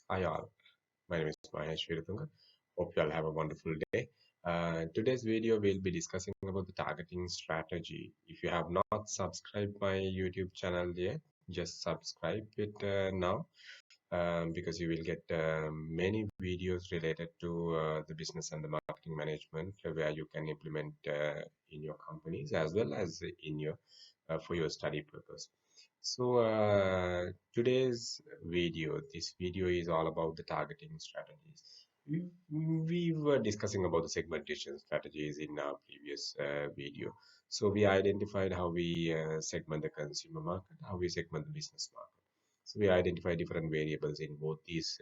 Hi all, my name is Mahesh Veeratunga. Hope you all have a wonderful day. Today's video we'll be discussing about the targeting strategy. If you have not subscribed my YouTube channel yet, just subscribe it now because you will get many videos related to the business and the marketing management where you can implement in your companies as well as in your for your study purpose. So today's this video is all about the targeting strategies. We were discussing about the segmentation strategies in our previous video. So we identified how we segment the consumer market, how we segment the business market. So we identify different variables in both these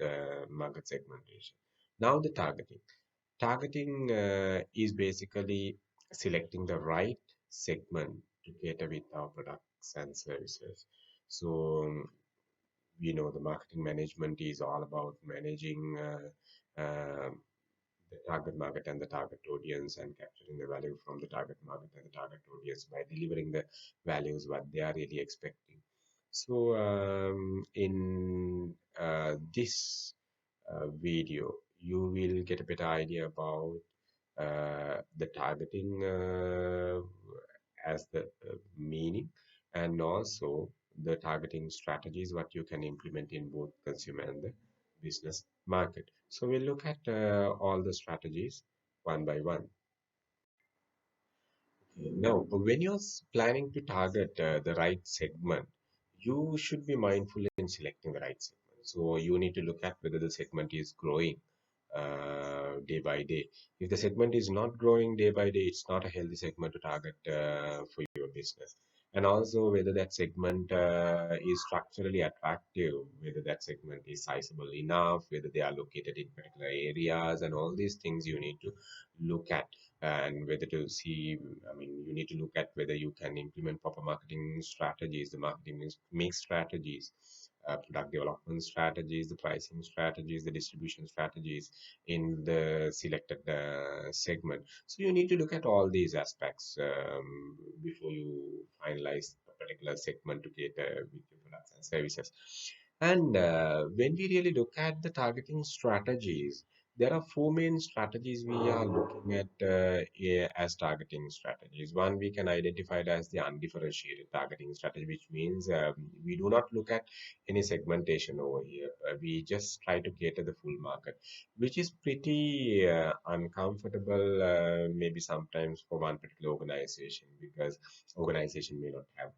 market segmentation. Now the targeting. Targeting is basically selecting the right segment to cater with our products and services. So the marketing management is all about managing the target market and the target audience and capturing the value from the target market and the target audience by delivering the values what they are really expecting. So in this video, you will get a better idea about the targeting as the meaning and also the targeting strategies what you can implement in both consumer and the business market. So we'll look at all the strategies one by one. Now, when you're planning to target the right segment, you should be mindful in selecting the right segment. So you need to look at whether the segment is growing day by day. If the segment is not growing day by day, it's not a healthy segment to target for your business. And also whether that segment is structurally attractive, whether that segment is sizable enough, whether they are located in particular areas, and all these things you need to look at and whether to see. I mean, you need to look at whether you can implement proper marketing strategies, the marketing mix strategies, product development strategies, the pricing strategies, the distribution strategies in the selected segment. So you need to look at all these aspects before you finalize a particular segment to cater with your products and services. And when we really look at the targeting strategies, there are four main strategies we are looking at as targeting strategies. One, we can identify it as the undifferentiated targeting strategy, which means we do not look at any segmentation over here. We just try to cater the full market, which is pretty uncomfortable, maybe sometimes for one particular organization because organization may not have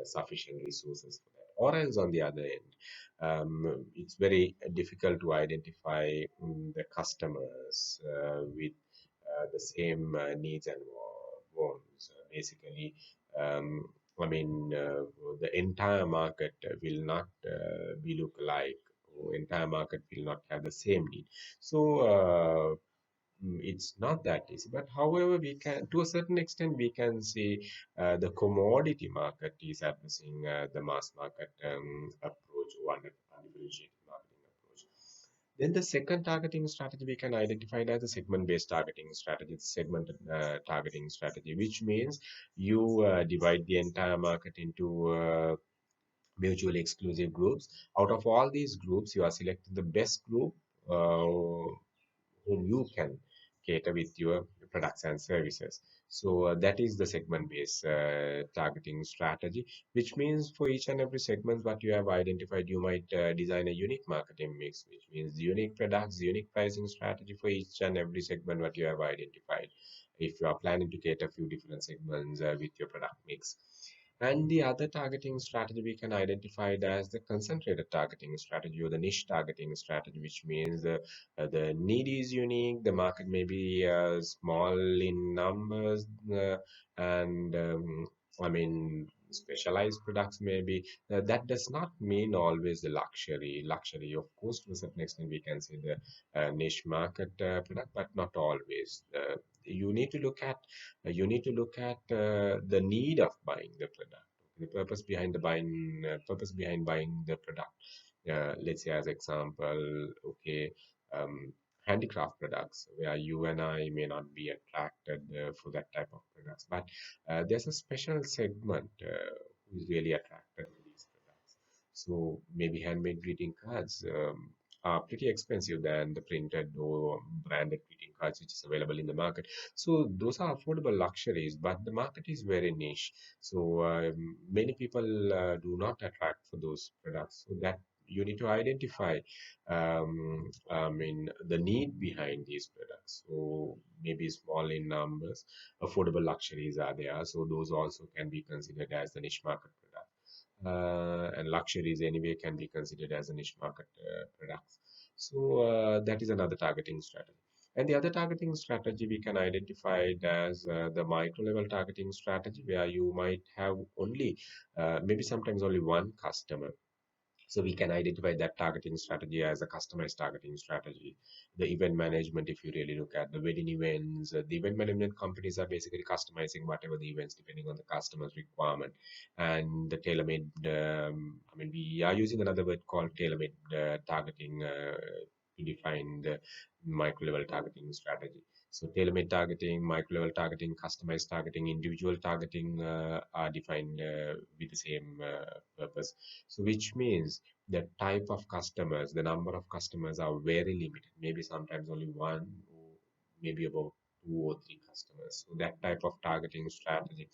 sufficient resources for that. Or else, on the other end, it's very difficult to identify the customers with the same needs and wants. Basically, um, I mean, the entire market will not be look alike. Or entire market will not have the same need. So it's not that easy. But however, we can, to a certain extent, we can see the commodity market is addressing the mass market approach, one undifferentiated marketing approach. Then the second targeting strategy we can identify it as a segment-based targeting strategy, segment targeting strategy, which means you divide the entire market into mutually exclusive groups. Out of all these groups, you are selecting the best group whom you can cater with your products and services. So that is the segment-based targeting strategy, which means for each and every segment what you have identified, you might design a unique marketing mix, which means unique products, unique pricing strategy for each and every segment what you have identified. If you are planning to cater a few different segments with your product mix. And the other targeting strategy we can identify it as the concentrated targeting strategy or the niche targeting strategy, which means the need is unique, the market may be small in numbers, and I mean, specialized products maybe. That does not mean always the luxury. Luxury, of course, to a certain extent, we can say the niche market product, but not always. You need to look at the need of buying the product, the purpose behind the buying, purpose behind buying the product. Let's say, as example, okay, handicraft products where you and I may not be attracted for that type of products, but there's a special segment who is really attracted to these products. So maybe handmade greeting cards. are pretty expensive than the printed or branded greeting cards which is available in the market. So those are affordable luxuries, but the market is very niche. So many people do not attract for those products. So that you need to identify, I mean, the need behind these products. So maybe small in numbers, affordable luxuries are there. So those also can be considered as the niche market product. And luxuries anyway can be considered as a niche market products. So that is another targeting strategy. And the other targeting strategy we can identify it as the micro level targeting strategy, where you might have only maybe sometimes only one customer, so we can identify that targeting strategy as a customized targeting strategy. The event management, if you really look at the wedding events, the event management companies are basically customizing whatever the events depending on the customer's requirement. And the tailor-made, I mean, we are using another word called tailor-made targeting to define the micro-level targeting strategy. So tailor-made targeting, micro-level targeting, customized targeting, individual targeting are defined with the same purpose. So which means the type of customers, the number of customers are very limited. Maybe sometimes only one, or maybe about two or three customers. So that type of targeting strategy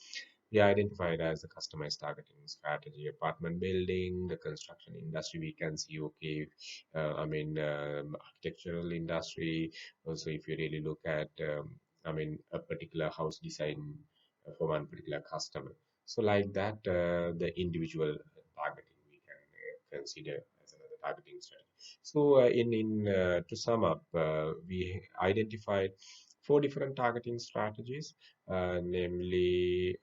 we identified as a customized targeting strategy. Apartment building, the construction industry, we can see, okay, I mean, architectural industry. Also, if you really look at, I mean, a particular house design for one particular customer. So like that, the individual targeting we can consider as another targeting strategy. So in to sum up, we identified four different targeting strategies, namely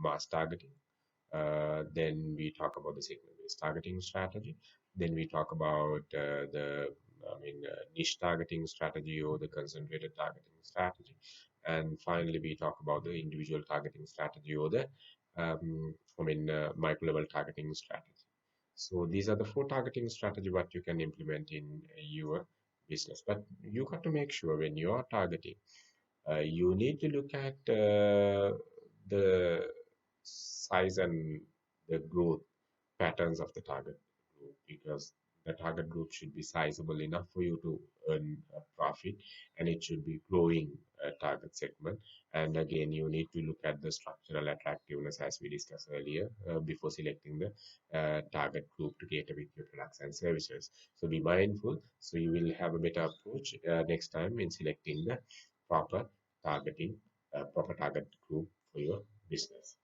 mass targeting. Then we talk about the segment-based targeting strategy. Then we talk about niche targeting strategy or the concentrated targeting strategy. And finally, we talk about the individual targeting strategy or the micro-level targeting strategy. So these are the four targeting strategy what you can implement in your business. But you got to make sure when you are targeting, you need to look at the size and the growth patterns of the target group, because the target group should be sizable enough for you to earn a profit, and it should be growing target segment. And again, you need to look at the structural attractiveness as we discussed earlier before selecting the target group to cater with your products and services. So be mindful so you will have a better approach next time in selecting the proper targeting, proper target group for your business.